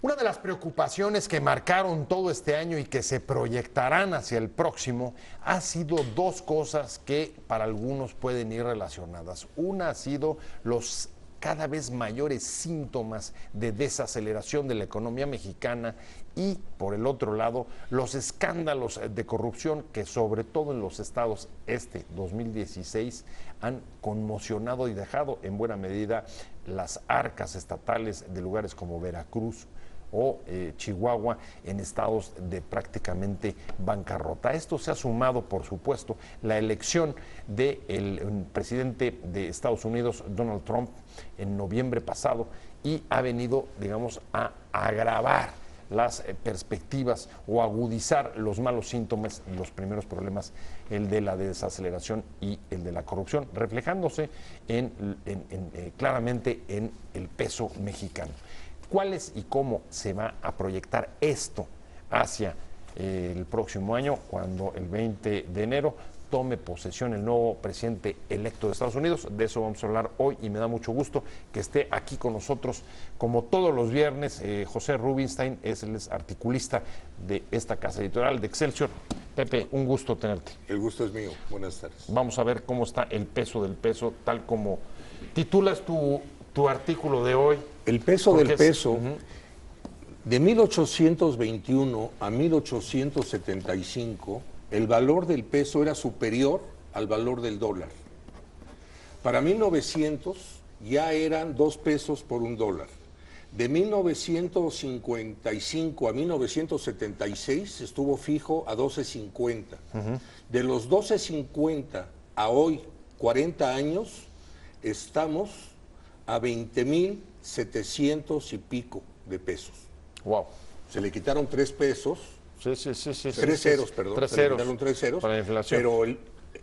Una de las preocupaciones que marcaron todo este año y que se proyectarán hacia el próximo ha sido dos cosas que para algunos pueden ir relacionadas. Una ha sido los cada vez mayores síntomas de desaceleración de la economía mexicana y, por el otro lado, los escándalos de corrupción que, sobre todo en los estados 2016, han conmocionado y dejado en buena medida las arcas estatales de lugares como Veracruz o Chihuahua en estados de prácticamente bancarrota. A esto se ha sumado, por supuesto, la elección del presidente de Estados Unidos, Donald Trump, en noviembre pasado, y ha venido, digamos, a agravar las perspectivas o agudizar los malos síntomas y los primeros problemas, el de la desaceleración y el de la corrupción, reflejándose claramente en el peso mexicano. ¿Cuáles y cómo se va a proyectar esto hacia el próximo año, cuando el 20 de enero tome posesión el nuevo presidente electo de Estados Unidos? De eso vamos a hablar hoy y me da mucho gusto que esté aquí con nosotros, como todos los viernes, José Rubinstein, él es articulista de esta casa editorial de Excelsior. Pepe, un gusto tenerte. El gusto es mío. Buenas tardes. Vamos a ver cómo está el peso del peso, tal como titulas tu artículo de hoy. El peso del peso, de 1821 a 1875, el valor del peso era superior al valor del dólar. Para 1900 ya eran 2 pesos por un dólar. De 1955 a 1976 estuvo fijo a 12.50. De los 12.50 a hoy, 40 años, estamos a 20.700 y pico de pesos. Wow. Se le quitaron 3 pesos. Sí. 3 ceros, perdón. 3 se le ceros. quitaron 3 ceros. Para la inflación. Pero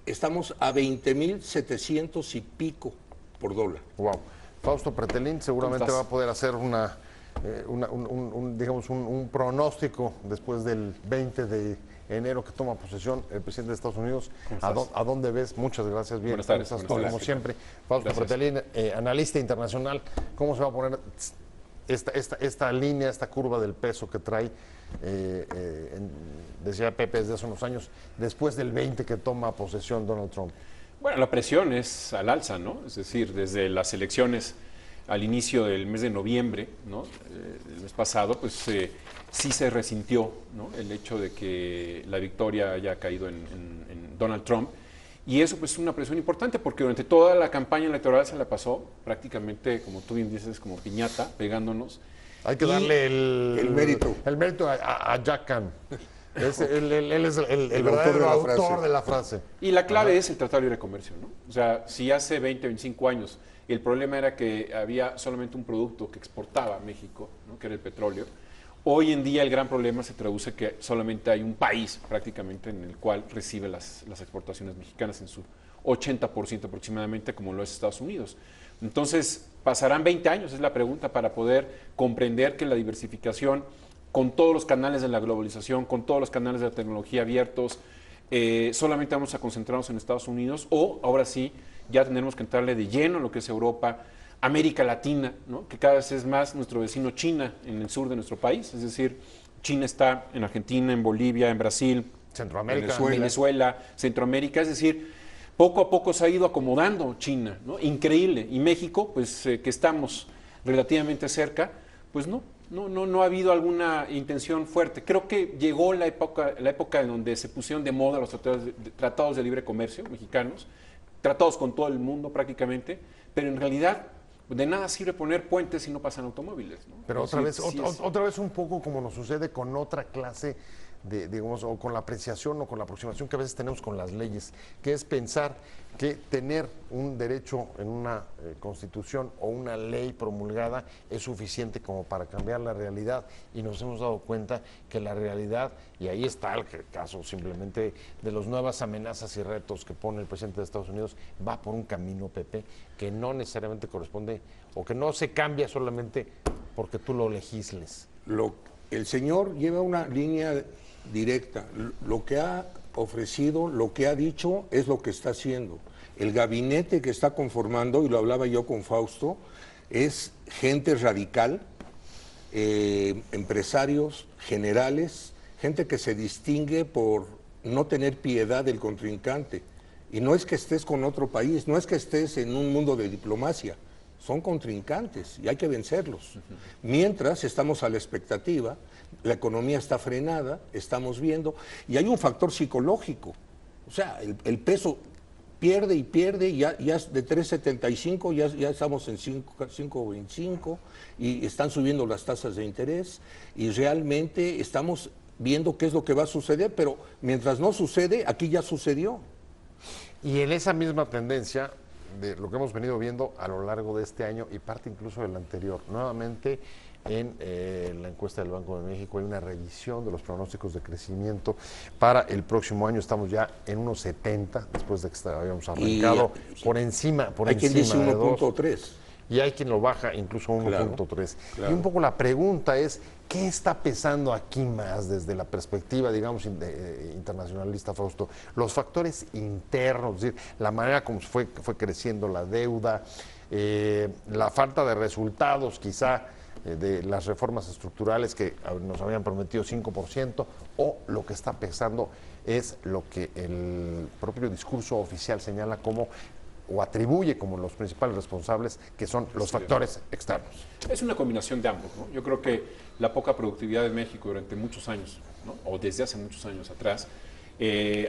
estamos a 20.700 y pico por dólar. Wow. Fausto Pretelín seguramente va a poder hacer un pronóstico después del 20 de enero que toma posesión el presidente de Estados Unidos. ¿A dónde ves? Muchas gracias. Bien, buenas tardes. Como siempre. Fausto Pretelín, analista internacional. ¿Cómo se va a poner esta línea, esta curva del peso que trae, decía Pepe desde hace unos años, después del 20 que toma posesión Donald Trump? Bueno, la presión es al alza, ¿no? Es decir, desde las elecciones al inicio del mes de noviembre, ¿no? El mes pasado, pues sí se resintió, ¿no? El hecho de que la victoria haya caído en Donald Trump. Y eso pues es una presión importante porque durante toda la campaña electoral se la pasó prácticamente, como tú bien dices, como piñata, pegándonos. Hay que darle el mérito. El mérito a Jack Khan. Él es el verdadero autor de la frase. Y la clave es el Tratado de Libre Comercio, ¿no? O sea, si hace 20, 25 años el problema era que había solamente un producto que exportaba a México, ¿no? Que era el petróleo, hoy en día el gran problema se traduce que solamente hay un país prácticamente en el cual recibe las exportaciones mexicanas en su 80% aproximadamente, como lo es Estados Unidos. Entonces, pasarán 20 años, es la pregunta, para poder comprender que la diversificación, con todos los canales de la globalización, con todos los canales de la tecnología abiertos, solamente vamos a concentrarnos en Estados Unidos, o ahora sí, ya tenemos que entrarle de lleno en lo que es Europa, América Latina, ¿no? Que cada vez es más nuestro vecino China en el sur de nuestro país. Es decir, China está en Argentina, en Bolivia, en Brasil, Centroamérica, Venezuela, Centroamérica. Es decir, poco a poco se ha ido acomodando China, ¿no? Increíble. Y México, pues que estamos relativamente cerca, pues no ha habido alguna intención fuerte. Creo que llegó la época en donde se pusieron de moda los tratados de libre comercio mexicanos, tratados con todo el mundo prácticamente, pero en realidad de nada sirve poner puentes si no pasan automóviles, ¿no? Pero otra vez un poco como nos sucede con otra clase digamos, o con la apreciación o con la aproximación que a veces tenemos con las leyes, que es pensar que tener un derecho en una constitución o una ley promulgada es suficiente como para cambiar la realidad, y nos hemos dado cuenta que la realidad, y ahí está el caso simplemente de las nuevas amenazas y retos que pone el presidente de Estados Unidos, va por un camino, Pepe, que no necesariamente corresponde o que no se cambia solamente porque tú lo legisles. El señor lleva una línea directa. Lo que ha ofrecido, lo que ha dicho, es lo que está haciendo. El gabinete que está conformando, y lo hablaba yo con Fausto, es gente radical, empresarios, generales, gente que se distingue por no tener piedad del contrincante. Y no es que estés con otro país, no es que estés en un mundo de diplomacia, son contrincantes y hay que vencerlos. Mientras estamos a la expectativa, la economía está frenada, estamos viendo, y hay un factor psicológico. O sea, el peso pierde y pierde, ya de 3.75 ya estamos en 5.25 y están subiendo las tasas de interés y realmente estamos viendo qué es lo que va a suceder, pero mientras no sucede, aquí ya sucedió. Y en esa misma tendencia de lo que hemos venido viendo a lo largo de este año y parte incluso del anterior, nuevamente en la encuesta del Banco de México hay una revisión de los pronósticos de crecimiento para el próximo año. Estamos ya en unos 70, después de que habíamos arrancado por encima hay quien dice de 1.3. Y hay quien lo baja incluso a 1.3. Claro. Y un poco la pregunta es, ¿qué está pesando aquí más desde la perspectiva, digamos, internacionalista, Fausto? Los factores internos, es decir, la manera como fue creciendo la deuda, la falta de resultados quizá de las reformas estructurales que nos habían prometido 5%, o lo que está pesando es lo que el propio discurso oficial señala como o atribuye como los principales responsables, que son los factores externos. Es una combinación de ambos, ¿no? Yo creo que la poca productividad de México durante muchos años, ¿no? O desde hace muchos años atrás,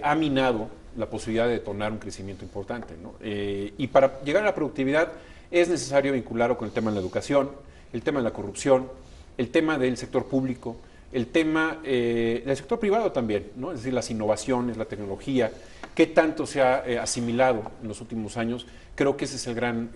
ha minado la posibilidad de detonar un crecimiento importante, ¿no? Y para llegar a la productividad es necesario vincularlo con el tema de la educación, el tema de la corrupción, el tema del sector público, el tema del sector privado también, ¿no? Es decir, las innovaciones, la tecnología, qué tanto se ha asimilado en los últimos años. Creo que ese es el gran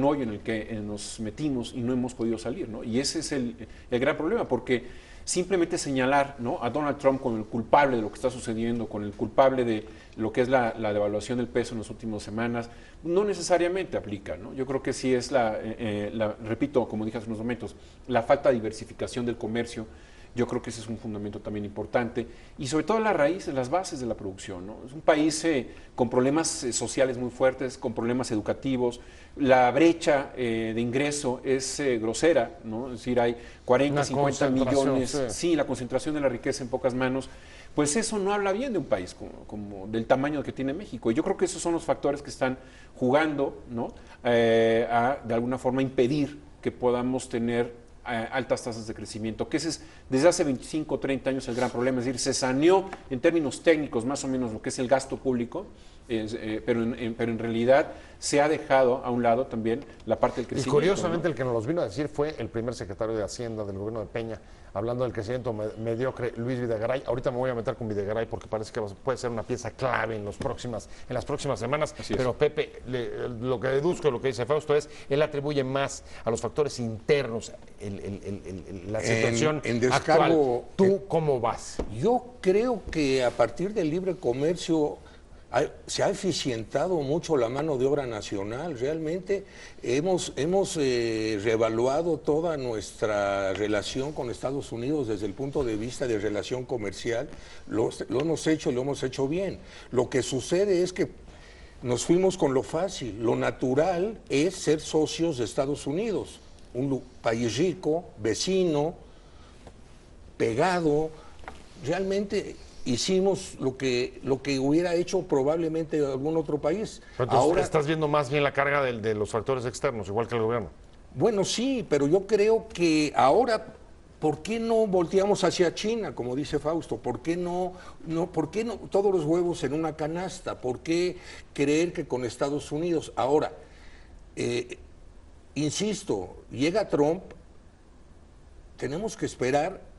hoyo en el que nos metimos y no hemos podido salir, ¿no? Y ese es el gran problema, porque simplemente señalar, ¿no?, a Donald Trump como el culpable de lo que está sucediendo, con el culpable de lo que es la devaluación del peso en las últimas semanas, no necesariamente aplica, ¿no? Yo creo que sí es repito, como dije hace unos momentos, la falta de diversificación del comercio. Yo creo que ese es un fundamento también importante, y sobre todo las raíces, las bases de la producción, ¿no? Es un país con problemas sociales muy fuertes, con problemas educativos, la brecha de ingreso es grosera, ¿no? Es decir, hay 40, 50 millones, sí, la concentración de la riqueza en pocas manos. Pues eso no habla bien de un país como del tamaño que tiene México. Y yo creo que esos son los factores que están jugando, ¿no?, a de alguna forma impedir que podamos tener altas tasas de crecimiento, que ese es desde hace 25 o 30 años el gran problema. Es decir, se saneó en términos técnicos más o menos lo que es el gasto público, pero en realidad se ha dejado a un lado también la parte del crecimiento. Y curiosamente, ¿no? el que nos los vino a decir fue el primer secretario de Hacienda del gobierno de Peña, hablando del crecimiento mediocre, Luis Videgaray. Ahorita me voy a meter con Videgaray porque parece que puede ser una pieza clave en las próximas semanas. Pero Pepe, lo que deduzco, lo que dice Fausto es, él atribuye más a los factores internos la situación en descargo, actual. ¿Tú cómo vas? Yo creo que a partir del libre comercio se ha eficientado mucho la mano de obra nacional. Realmente hemos reevaluado toda nuestra relación con Estados Unidos desde el punto de vista de relación comercial. Lo hemos hecho bien. Lo que sucede es que nos fuimos con lo fácil. Lo natural es ser socios de Estados Unidos, un país rico, vecino, pegado. Realmente hicimos lo que hubiera hecho probablemente algún otro país. Pero ahora estás viendo más bien la carga de los factores externos, igual que el gobierno. Bueno, sí, pero yo creo que ahora, ¿por qué no volteamos hacia China, como dice Fausto? ¿Por qué no todos los huevos en una canasta? ¿Por qué creer que con Estados Unidos? Ahora, insisto, llega Trump, tenemos que esperar.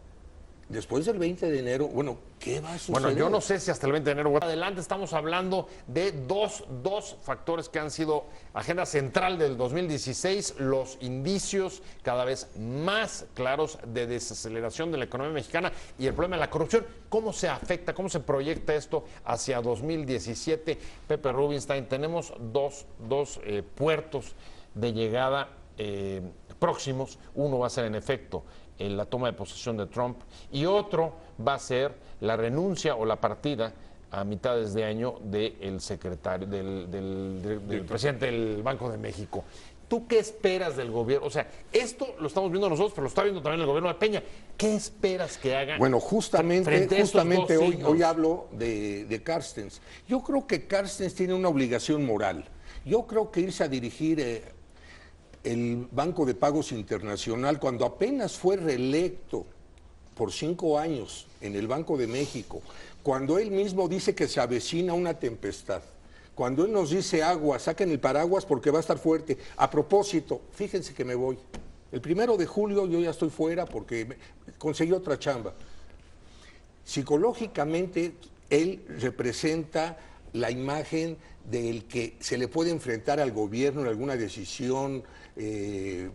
Después del 20 de enero, bueno, ¿qué va a suceder? Bueno, yo no sé si hasta el 20 de enero. Adelante, estamos hablando de dos factores que han sido agenda central del 2016, los indicios cada vez más claros de desaceleración de la economía mexicana y el problema de la corrupción. ¿Cómo se afecta, cómo se proyecta esto hacia 2017? Pepe Rubinstein, tenemos dos puertos de llegada próximos. Uno va a ser, en efecto, en la toma de posesión de Trump, y otro va a ser la renuncia o la partida a mitades de año del secretario, del presidente del Banco de México. ¿tú qué esperas del gobierno? O sea, esto lo estamos viendo nosotros, pero lo está viendo también el gobierno de Peña. ¿Qué esperas que haga? Bueno, frente a estos justamente dos hoy, signos? hoy hablo de Carstens. Yo creo que Carstens tiene una obligación moral. Yo creo que irse a dirigir el Banco de Pagos Internacional, cuando apenas fue reelecto por 5 años en el Banco de México, cuando él mismo dice que se avecina una tempestad, cuando él nos dice agua, saquen el paraguas porque va a estar fuerte. A propósito, fíjense que me voy. El 1 de julio yo ya estoy fuera porque conseguí otra chamba. Psicológicamente, él representa la imagen del que se le puede enfrentar al gobierno en alguna decisión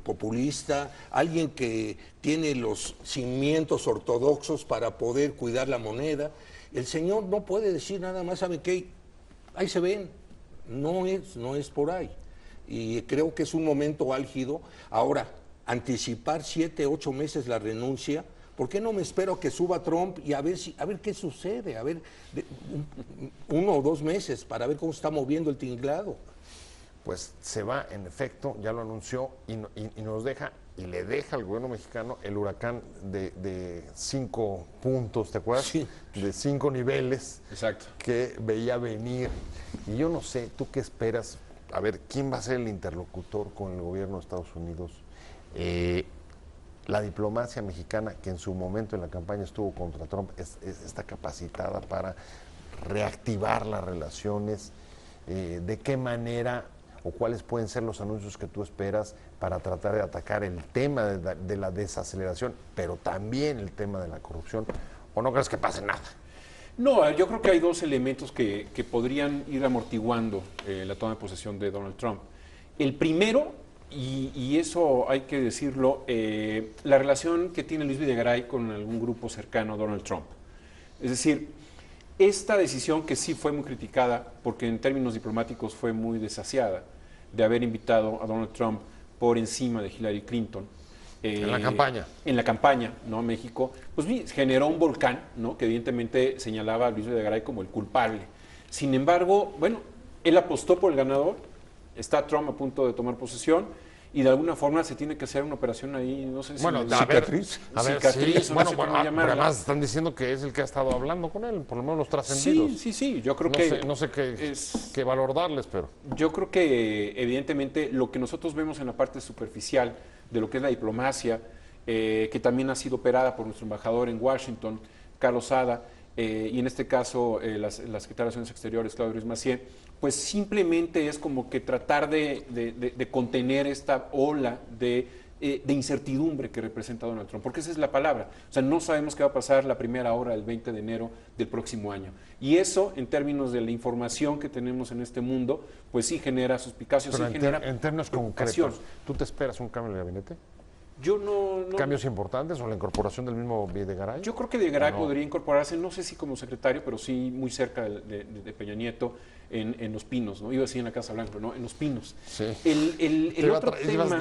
populista, alguien que tiene los cimientos ortodoxos para poder cuidar la moneda. El señor no puede decir nada más, ¿saben qué? Ahí se ven, no es por ahí. Y creo que es un momento álgido. Ahora, anticipar 7, 8 meses la renuncia, ¿por qué no me espero a que suba Trump y a ver qué sucede? A ver, 1 o 2 meses para ver cómo está moviendo el tinglado. Pues se va, en efecto, ya lo anunció y nos deja, y le deja al gobierno mexicano el huracán de 5 puntos, ¿te acuerdas? Sí. De 5 niveles. Exacto. Que veía venir. Y yo no sé, ¿tú qué esperas? A ver, ¿quién va a ser el interlocutor con el gobierno de Estados Unidos? La diplomacia mexicana, que en su momento en la campaña estuvo contra Trump, está capacitada para reactivar las relaciones. ¿De qué manera o cuáles pueden ser los anuncios que tú esperas para tratar de atacar el tema de la desaceleración, pero también el tema de la corrupción? ¿O no crees que pase nada? No, yo creo que hay 2 elementos que podrían ir amortiguando la toma de posesión de Donald Trump. El primero, y eso hay que decirlo, la relación que tiene Luis Videgaray con algún grupo cercano a Donald Trump. Es decir, esta decisión que sí fue muy criticada, porque en términos diplomáticos fue muy desasiada, de haber invitado a Donald Trump por encima de Hillary Clinton. En la campaña. En la campaña, ¿no? México, pues generó un volcán, ¿no? Que evidentemente señalaba a Luis Videgaray como el culpable. Sin embargo, bueno, él apostó por el ganador, está Trump a punto de tomar posesión, y de alguna forma se tiene que hacer una operación ahí, no sé si... Bueno, cicatriz. Sí, no bueno, sé cómo pero llamarla. además están diciendo que es el que ha estado hablando con él, por lo menos los trascendidos. Sí, yo creo que... No sé qué valor darles, pero... Yo creo que evidentemente lo que nosotros vemos en la parte superficial de lo que es la diplomacia, que también ha sido operada por nuestro embajador en Washington, Carlos Sada, y en este caso la secretaria de Relaciones Exteriores, Claudia Ruiz Massieu, pues simplemente es como que tratar de contener esta ola de incertidumbre que representa Donald Trump, porque esa es la palabra. O sea, no sabemos qué va a pasar la primera hora del 20 de enero del próximo año. Y eso, en términos de la información que tenemos en este mundo, pues sí genera suspicacias, Pero sí genera en términos preocupación. concretos, ¿tú te esperas un cambio en el gabinete? Yo no... ¿Cambios importantes o la incorporación del mismo Videgaray? Yo creo que Videgaray No. podría incorporarse, no sé si como secretario, pero sí muy cerca de Peña Nieto, en Los Pinos, ¿no? Iba a decir en la Casa Blanca, ¿no? En Los Pinos. Sí. El otro tema...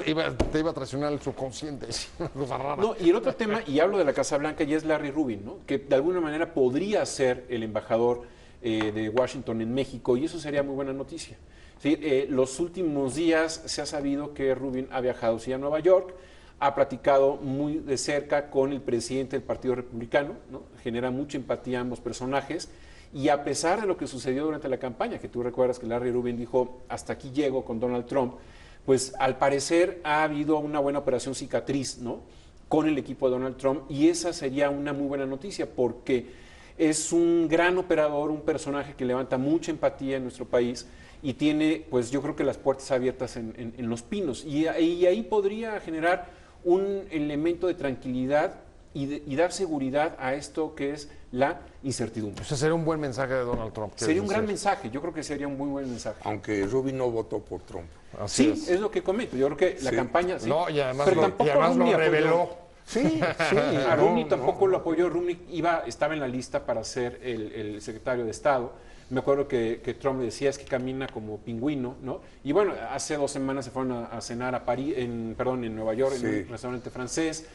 te iba a traicionar el subconsciente, una cosa rara. No, y el otro tema, y hablo de la Casa Blanca, y es Larry Rubin, ¿no? Que de alguna manera podría ser el embajador de Washington en México, y eso sería muy buena noticia. ¿Sí? Los últimos días se ha sabido que Rubin ha viajado sí, a Nueva York, ha platicado muy de cerca con el presidente del Partido Republicano, ¿no? Genera mucha empatía a ambos personajes, y a pesar de lo que sucedió durante la campaña, que tú recuerdas que Larry Rubin dijo, hasta aquí llego con Donald Trump, pues al parecer ha habido una buena operación cicatriz, ¿no? Con el equipo de Donald Trump, y esa sería una muy buena noticia, porque es un gran operador, un personaje que levanta mucha empatía en nuestro país, y tiene, pues yo creo que las puertas abiertas en Los Pinos, y ahí podría generar un elemento de tranquilidad y dar seguridad a esto que es la incertidumbre. Ese sería un buen mensaje de Donald Trump. Sería un gran mensaje, yo creo que sería un muy buen mensaje. Aunque Rubin no votó por Trump. Así Sí, es lo que comento, yo creo que la Sí. campaña... Sí, No, y además pero lo, tampoco y además Romney lo apoyó. reveló. Sí, sí. A Romney no, tampoco no. lo apoyó. Romney estaba en la lista para ser el secretario de Estado. Me acuerdo que Trump le decía es que camina como pingüino, ¿no? Y bueno, hace 2 semanas se fueron a cenar a París, en Nueva York, Sí. en un restaurante francés.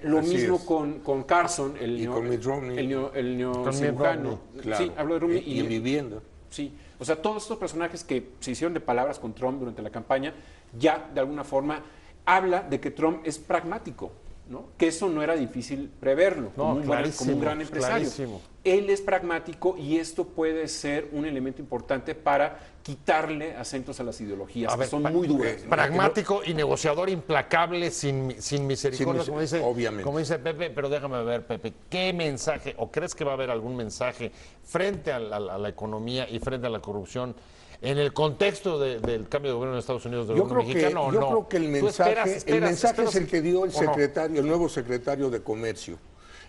Lo Así mismo es. con Carson, Y con Mitt Romney. el Con neocirujano. Mitt Romney, Claro. Sí, hablo de Romney. Y en vivienda. Sí, o sea, todos estos personajes que se hicieron de palabras con Trump durante la campaña, ya de alguna forma habla de que Trump es pragmático, ¿no? Que eso no era difícil preverlo, como un gran empresario. Clarísimo. Él es pragmático y esto puede ser un elemento importante para quitarle acentos a las ideologías, A que ver, son muy duras, ¿no? Pragmático y negociador implacable, sin misericordia, obviamente. como dice Pepe. Pero déjame ver, Pepe, ¿qué mensaje, o crees que va a haber algún mensaje frente a la economía y frente a la corrupción en el contexto del cambio de gobierno en Estados Unidos del gobierno mexicano? Yo creo que el mensaje, es el que dio el ¿o no? secretario, el nuevo secretario de Comercio.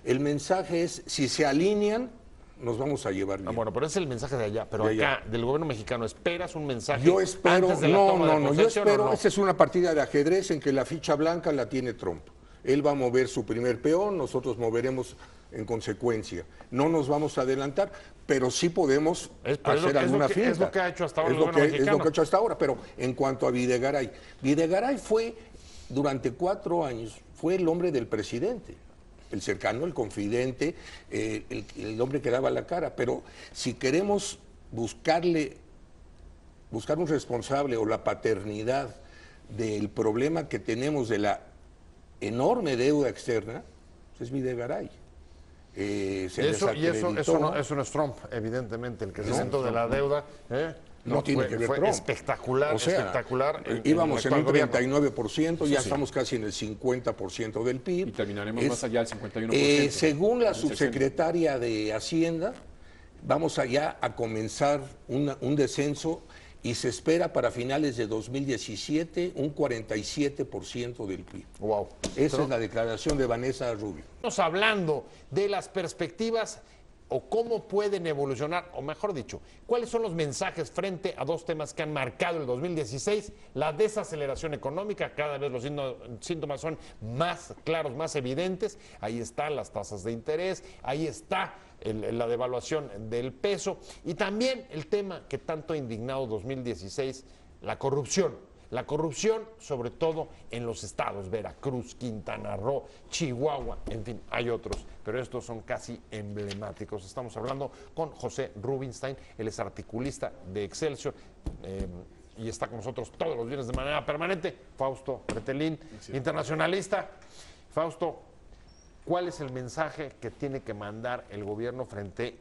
El mensaje es, si se alinean, nos vamos a llevar bien. Bueno, pero ese es el mensaje de allá. Pero De acá, allá. del gobierno mexicano, ¿esperas un mensaje Yo espero, antes de la toma de yo posesión, espero, o no? esta es una partida de ajedrez en que la ficha blanca la tiene Trump. Él va a mover su primer peón, nosotros moveremos en consecuencia. No nos vamos a adelantar, pero sí podemos hacer alguna finta. Es lo que ha hecho hasta ahora el gobierno Es mexicano. lo que ha hecho hasta ahora, pero en cuanto a Videgaray, Videgaray fue, durante 4 años, fue el hombre del presidente. El cercano, el confidente, el hombre que daba la cara. Pero si queremos buscar un responsable o la paternidad del problema que tenemos de la enorme deuda externa, pues es Videgaray. Eso no es Trump, evidentemente, el que se sentó de la deuda. No tiene que ver fue Trump. espectacular, O sea, espectacular. íbamos en un actual gobierno. 39%, ya estamos casi en el 50% del PIB. Y terminaremos más allá del 51%. Según la subsecretaria de Hacienda, vamos allá a comenzar un descenso y se espera para finales de 2017 un 47% del PIB. Wow. Esa es la declaración de Vanessa Rubio. Estamos hablando de las perspectivas o cómo pueden evolucionar, o mejor dicho, cuáles son los mensajes frente a dos temas que han marcado el 2016, la desaceleración económica, cada vez los síntomas son más claros, más evidentes, ahí están las tasas de interés, ahí está la devaluación del peso y también el tema que tanto ha indignado 2016, la corrupción. La corrupción, sobre todo en los estados, Veracruz, Quintana Roo, Chihuahua, en fin, hay otros, pero estos son casi emblemáticos. Estamos hablando con José Rubinstein, él es articulista de Excelsior y está con nosotros todos los viernes de manera permanente. Fausto Pretelín, internacionalista. Fausto, ¿cuál es el mensaje que tiene que mandar el gobierno frente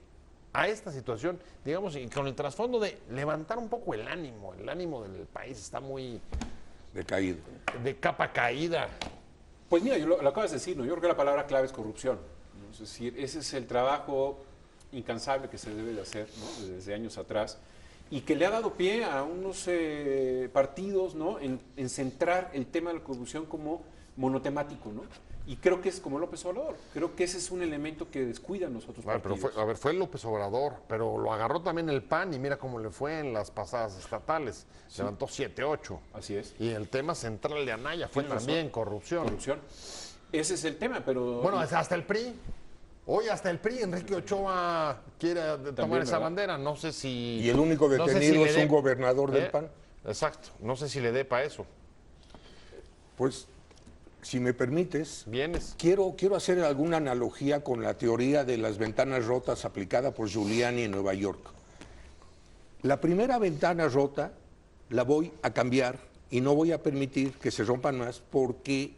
a esta situación, digamos, y con el trasfondo de levantar un poco el ánimo del país está muy Decaído. de capa caída? Pues mira, lo acabas de decir, ¿no? Yo creo que la palabra clave es corrupción, ¿no? Es decir, ese es el trabajo incansable que se debe de hacer, ¿no? Desde años atrás y que le ha dado pie a unos partidos, ¿no? En centrar el tema de la corrupción como monotemático, ¿no? Y creo que es como López Obrador. Creo que ese es un elemento que descuidan los otros partidos. Pero fue López Obrador, pero lo agarró también el PAN y mira cómo le fue en las pasadas estatales. Sí. Levantó 7-8. Así es. Y el tema central de Anaya fue también corrupción. Ese es el tema, pero... Bueno, hasta el PRI. Hoy hasta el PRI, Enrique Ochoa quiere tomar esa bandera. No sé si... Y el único detenido es un gobernador del PAN. Exacto. No sé si le dé para eso. Pues... Si me permites, vienes. Quiero hacer alguna analogía con la teoría de las ventanas rotas aplicada por Giuliani en Nueva York. La primera ventana rota la voy a cambiar y no voy a permitir que se rompan más porque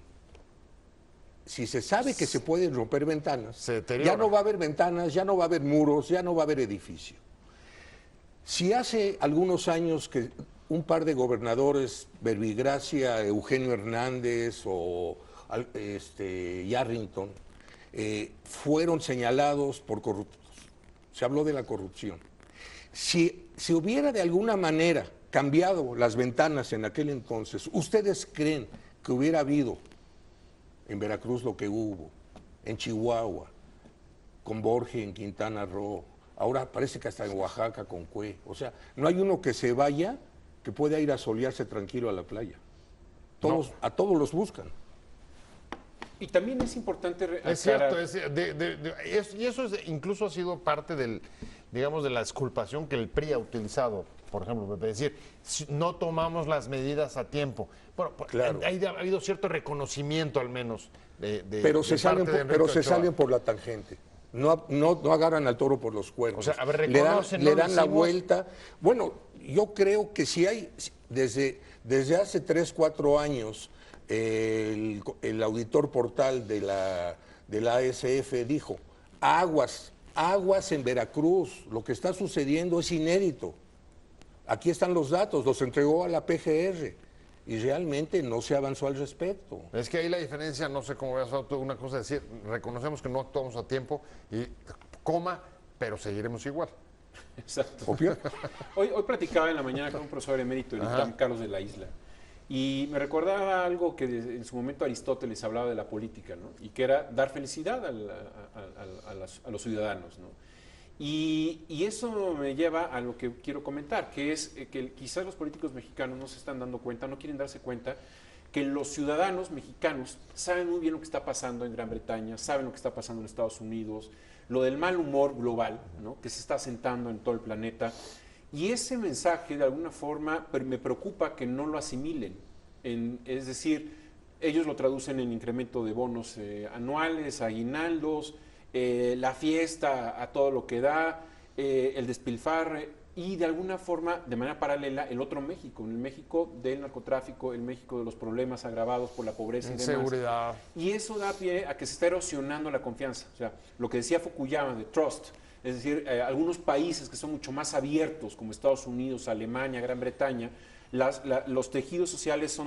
si se sabe que se pueden romper ventanas, ya no va a haber ventanas, ya no va a haber muros, ya no va a haber edificio. Si hace algunos años que un par de gobernadores, Verbigracia, Eugenio Hernández o Yarrington, fueron señalados por corruptos. Se habló de la corrupción. Si se hubiera de alguna manera cambiado las ventanas en aquel entonces, ¿ustedes creen que hubiera habido en Veracruz lo que hubo, en Chihuahua, con Borges en Quintana Roo, ahora parece que hasta en Oaxaca con Cue? O sea, no hay uno que se vaya que pueda ir a solearse tranquilo a la playa. Todos, a todos los buscan. Y también es importante... Es cierto, y eso incluso ha sido parte del, digamos, de la exculpación que el PRI ha utilizado, por ejemplo, es decir, no tomamos las medidas a tiempo. Bueno, claro. Ha habido cierto reconocimiento al menos pero se salen por la tangente. No agarran al toro por los cuernos. O sea, a ver, le dan la vuelta. Bueno, yo creo que si hay, desde Desde hace 3, 4 años, el auditor portal de la ASF dijo, aguas en Veracruz, lo que está sucediendo es inédito. Aquí están los datos, los entregó a la PGR y realmente no se avanzó al respecto. Es que ahí la diferencia, no sé cómo veas tú, una cosa es decir, reconocemos que no actuamos a tiempo y pero seguiremos igual. Exacto. ¿Obvio? Hoy platicaba en la mañana con un profesor emérito, el ITAM, Carlos de la Isla, y me recordaba algo que en su momento Aristóteles hablaba de la política, ¿no? Y que era dar felicidad a los ciudadanos, ¿no? Y eso me lleva a lo que quiero comentar, que es que quizás los políticos mexicanos no se están dando cuenta, no quieren darse cuenta que los ciudadanos mexicanos saben muy bien lo que está pasando en Gran Bretaña, saben lo que está pasando en Estados Unidos, lo del mal humor global, ¿no? Que se está asentando en todo el planeta. Y ese mensaje, de alguna forma, me preocupa que no lo asimilen. Es decir, ellos lo traducen en incremento de bonos anuales, aguinaldos, la fiesta a todo lo que da, el despilfarre y de alguna forma, de manera paralela, el otro México, el México del narcotráfico, el México de los problemas agravados por la pobreza y demás. Inseguridad. Y eso da pie a que se está erosionando la confianza. O sea, lo que decía Fukuyama de trust, es decir, algunos países que son mucho más abiertos, como Estados Unidos, Alemania, Gran Bretaña, los tejidos sociales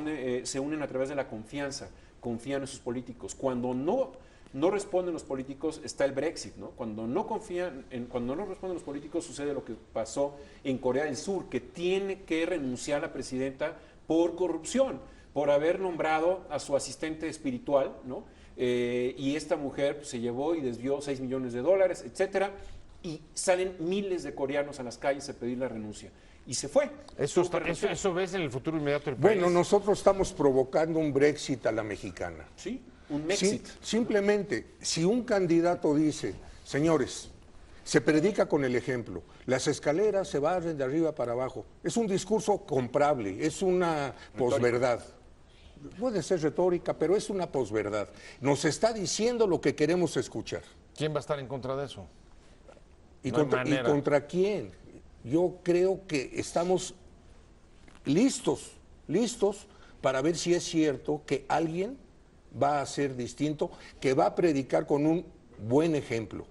se unen a través de la confianza, confían en sus políticos. Cuando no responden los políticos, está el Brexit, ¿no? Cuando no responden los políticos, sucede lo que pasó en Corea del Sur, que tiene que renunciar la presidenta por corrupción, por haber nombrado a su asistente espiritual, ¿no? Y esta mujer pues, se llevó y desvió $6 millones, etcétera, y salen miles de coreanos a las calles a pedir la renuncia. Y se fue. Eso ves en el futuro inmediato del país. Bueno, nosotros estamos provocando un Brexit a la mexicana. Sí, un Mexit. Simplemente, si un candidato dice, señores, se predica con el ejemplo, las escaleras se barren de arriba para abajo, es un discurso comprable, es una posverdad. Puede ser retórica, pero es una posverdad. Nos está diciendo lo que queremos escuchar. ¿Quién va a estar en contra de eso? ¿Y, No hay contra, ¿y manera. contra quién? Yo creo que estamos listos para ver si es cierto que alguien va a ser distinto, que va a predicar con un buen ejemplo.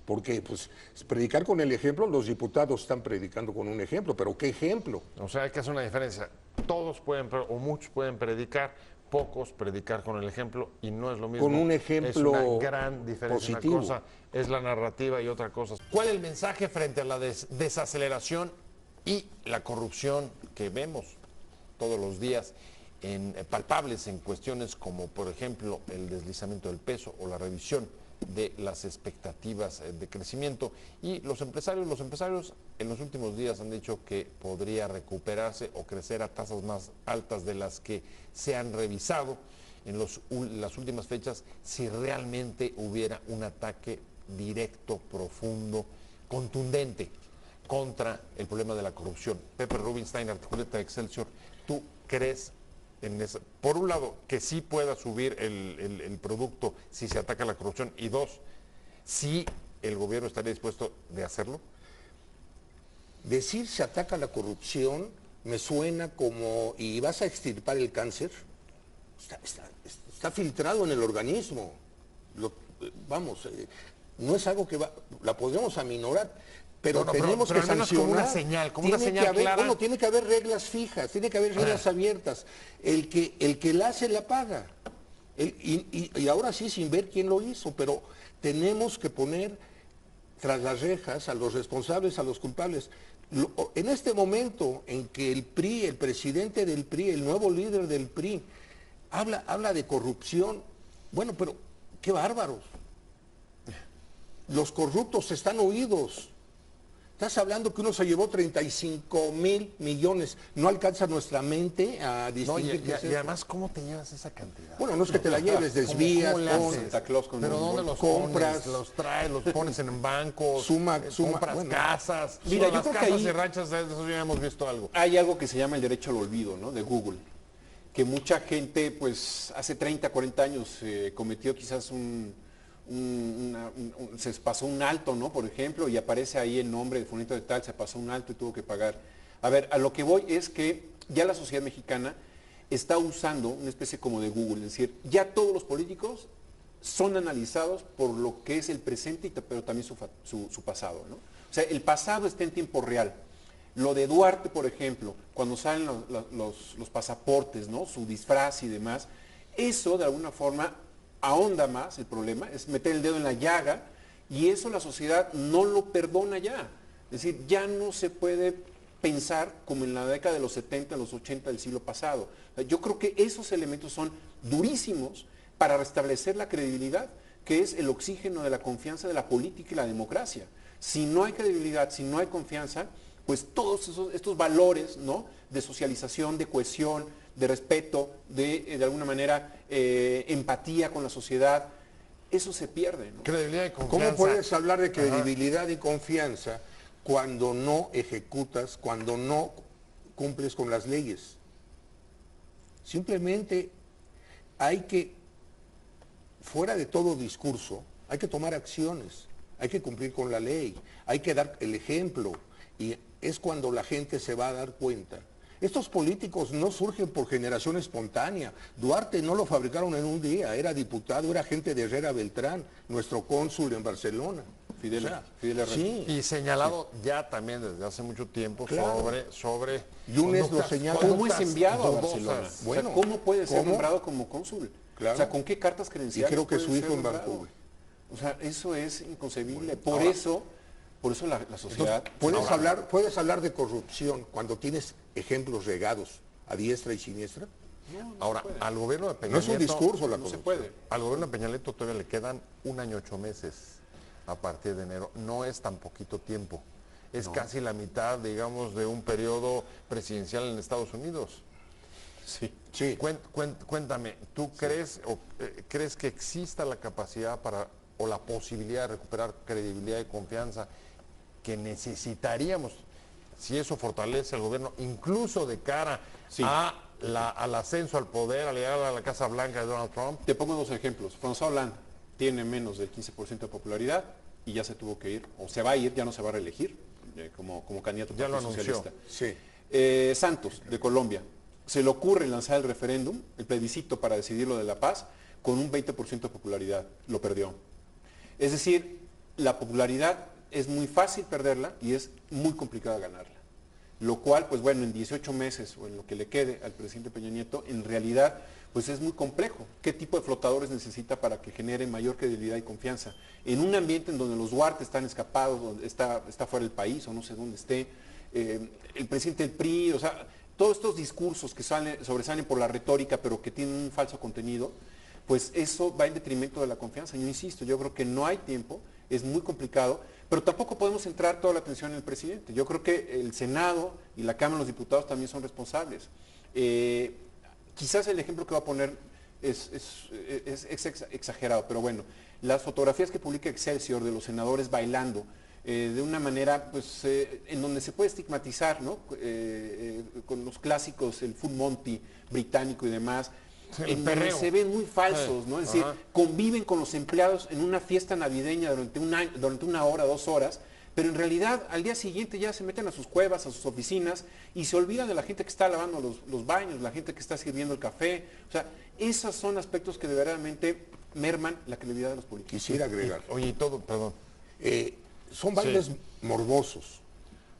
Porque, pues, predicar con el ejemplo, los diputados están predicando con un ejemplo, pero ¿qué ejemplo? O sea, hay que hacer una diferencia. Todos pueden, o muchos pueden predicar, pocos predicar con el ejemplo, y no es lo mismo. Con un ejemplo es una gran diferencia. positivo. Una cosa es la narrativa y otra cosa. ¿Cuál es el mensaje frente a la desaceleración y la corrupción que vemos todos los días palpables en cuestiones como, por ejemplo, el deslizamiento del peso o la revisión de las expectativas de crecimiento? Y los empresarios en los últimos días han dicho que podría recuperarse o crecer a tasas más altas de las que se han revisado en las últimas fechas si realmente hubiera un ataque directo, profundo, contundente contra el problema de la corrupción. Pepe Rubinstein, articulista de Excelsior, ¿tú crees por un lado, que sí pueda subir el producto si se ataca la corrupción? Y dos, ¿sí el gobierno estaría dispuesto de hacerlo? Decir se ataca la corrupción me suena como, ¿y vas a extirpar el cáncer? Está filtrado en el organismo. No es algo que la podemos aminorar. Pero tenemos que sancionar. Como una señal, clara. Bueno, tiene que haber reglas fijas, tiene que haber reglas abiertas. El que la hace, la paga. Y ahora sí, sin ver quién lo hizo, pero tenemos que poner tras las rejas a los responsables, a los culpables. En este momento en que el PRI, el presidente del PRI, el nuevo líder del PRI, habla de corrupción, bueno, pero qué bárbaros. Los corruptos están oídos. Estás hablando que uno se llevó 35,000 millones. No alcanza nuestra mente a distinguir. No, y además, ¿cómo te llevas esa cantidad? Bueno, no es que te la lleves, desvías, ¿Pero dónde los compras? Los traes, los pones en bancos, compras casas. Mira, yo las creo que casas ahí y ranchas, de eso ya hemos visto algo. Hay algo que se llama el derecho al olvido, ¿no? De Google, que mucha gente, pues, hace 30, 40 años cometió quizás se pasó un alto, ¿no? Por ejemplo, y aparece ahí el nombre de fulanito de tal, se pasó un alto y tuvo que pagar. A ver, a lo que voy es que ya la sociedad mexicana está usando una especie como de Google, es decir, ya todos los políticos son analizados por lo que es el presente, pero también su pasado, ¿no? O sea, el pasado está en tiempo real. Lo de Duarte, por ejemplo, cuando salen los pasaportes, ¿no? Su disfraz y demás, eso de alguna forma ahonda más el problema, es meter el dedo en la llaga, y eso la sociedad no lo perdona ya. Es decir, ya no se puede pensar como en la década de los 70, los 80 del siglo pasado. Yo creo que esos elementos son durísimos para restablecer la credibilidad, que es el oxígeno de la confianza de la política y la democracia. Si no hay credibilidad, si no hay confianza, pues todos estos valores, ¿no?, de socialización, de cohesión, de respeto, de alguna manera empatía con la sociedad, eso se pierde, ¿no? Credibilidad y confianza. ¿Cómo puedes hablar de credibilidad y confianza cuando no ejecutas, cuando no cumples con las leyes? Simplemente hay que, fuera de todo discurso, hay que tomar acciones, hay que cumplir con la ley, hay que dar el ejemplo, y es cuando la gente se va a dar cuenta. Estos políticos no surgen por generación espontánea. Duarte no lo fabricaron en un día, era diputado, era gente de Herrera Beltrán, nuestro cónsul en Barcelona. Fidel Herrera. Sí. Y señalado ya también desde hace mucho tiempo Claro. sobre Yunes lo señala. ¿Cómo es enviado a Barcelona? dudosas. Bueno, o sea, ¿cómo puede ser ¿cómo? nombrado como cónsul? Claro. O sea, ¿con qué cartas Y credenciales? creo que puede su hijo ser en nombrado? Vancouver. O sea, eso es inconcebible. Ahora- Por eso la sociedad... Entonces, ¿puedes hablar de corrupción cuando tienes ejemplos regados a diestra y siniestra? Ahora, al gobierno de Peña No es un Nieto, discurso la no se corrupción. puede. al gobierno de Peña Nieto todavía le quedan 1 año 8 meses a partir de enero. No es tan poquito tiempo. Es casi la mitad, digamos, de un periodo presidencial en Estados Unidos. Sí. Sí. Cuéntame, ¿tú crees crees que exista la capacidad o la posibilidad de recuperar credibilidad y confianza que necesitaríamos si eso fortalece al gobierno, incluso de cara Sí. al ascenso al poder, a llegar a la Casa Blanca de Donald Trump? Te pongo 2 ejemplos. François Hollande tiene menos del 15% de popularidad y ya se tuvo que ir, o se va a ir, ya no se va a reelegir como candidato Ya lo Partido anunció. Socialista. Sí. Santos, de Colombia, se le ocurre lanzar el referéndum, el plebiscito para decidir lo de la paz, con un 20% de popularidad. Lo perdió. Es decir, la popularidad es muy fácil perderla y es muy complicado ganarla. Lo cual, pues bueno, en 18 meses o en lo que le quede al presidente Peña Nieto, en realidad, pues es muy complejo. ¿Qué tipo de flotadores necesita para que genere mayor credibilidad y confianza? En un ambiente en donde los Duarte están escapados, donde está fuera del país o no sé dónde esté, el presidente del PRI, o sea, todos estos discursos que sobresalen por la retórica, pero que tienen un falso contenido, pues eso va en detrimento de la confianza. Yo insisto, yo creo que no hay tiempo, es muy complicado, pero tampoco podemos centrar toda la atención en el presidente. Yo creo que el Senado y la Cámara de los Diputados también son responsables. Quizás el ejemplo que voy a poner es exagerado, pero bueno, las fotografías que publica Excelsior de los senadores bailando, de una manera pues, en donde se puede estigmatizar, ¿no? Con los clásicos, el Full Monty británico y demás, El en donde perreo. se ven muy falsos, ¿no? Es decir, Ajá. conviven con los empleados en una fiesta navideña durante 1 hora, 2 horas, pero en realidad al día siguiente ya se meten a sus cuevas, a sus oficinas y se olvidan de la gente que está lavando los baños, la gente que está sirviendo el café. O sea, esos son aspectos que verdaderamente merman la credibilidad de los políticos. Quisiera agregar. Oye, y todo, perdón. Son bailes morbosos.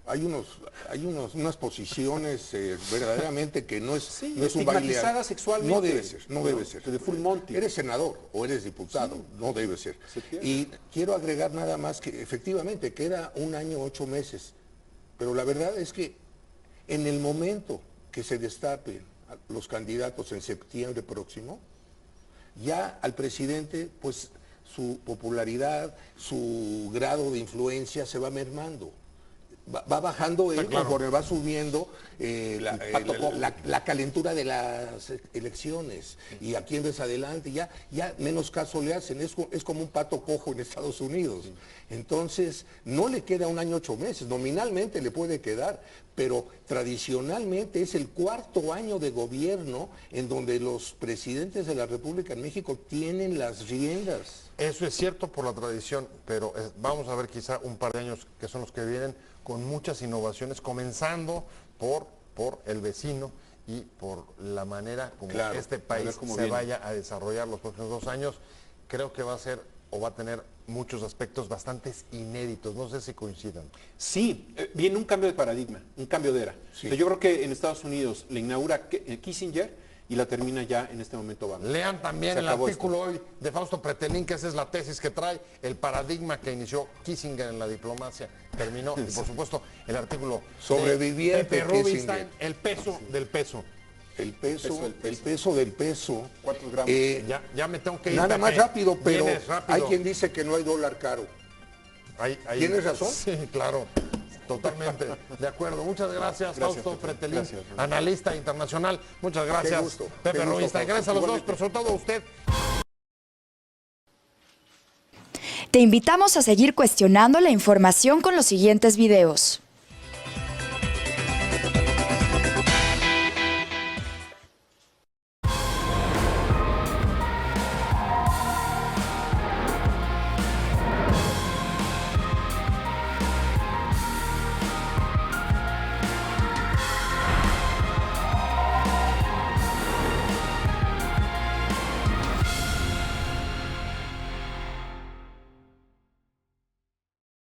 Hay unas posiciones verdaderamente que no es, Sí, no es un baile. estigmatizadas sexualmente. No debe ser, no No, debe ser. de full monty. Eres senador o eres diputado, no debe ser. Se pierde. Y quiero agregar nada más que efectivamente queda 1 año 8 meses. Pero la verdad es que en el momento que se destapen los candidatos en septiembre próximo, ya al presidente, pues su popularidad, su grado de influencia se va mermando. Va bajando él claro. conforme va subiendo pato cojo. la calentura de las elecciones. Y a quién ves adelante, ya menos caso le hacen. Es como un pato cojo en Estados Unidos. Entonces, no le queda 1 año 8 meses. Nominalmente le puede quedar, pero tradicionalmente es el 4.º año de gobierno en donde los presidentes de la República en México tienen las riendas. Eso es cierto por la tradición, pero vamos a ver quizá un par de años que son los que vienen con muchas innovaciones, comenzando por por el vecino y por la manera como Claro, este a ver país cómo se viene. vaya a desarrollar los próximos 2 años. Creo que va a ser o va a tener muchos aspectos bastante inéditos. No sé si coincidan. Sí, viene un cambio de paradigma, un cambio de era. Sí. O sea, yo creo que en Estados Unidos le inaugura Kissinger y la termina ya en este momento Obama. Lean también Se el acabó artículo hoy de Fausto Pretelín, que esa es la tesis que trae, el paradigma que inició Kissinger en la diplomacia. Terminó, y por supuesto, el artículo Sobreviviente de Pepe Rubinstein, Kissinger. el peso del peso. El peso peso del peso. ¿Cuántos gramos? Ya me tengo que ir. Nada Pepe. más rápido, pero Vienes rápido. hay quien dice que no hay dólar caro. ¿Tienes razón? Sí, claro. Totalmente de acuerdo. Muchas gracias, Fausto Pepe. Pretelín, Gracias. analista internacional. Muchas gracias, gusto, Pepe qué gusto, Rubinstein. Fausto. Gracias a los dos, Igualmente. pero sobre todo a usted. Te invitamos a seguir cuestionando la información con los siguientes videos.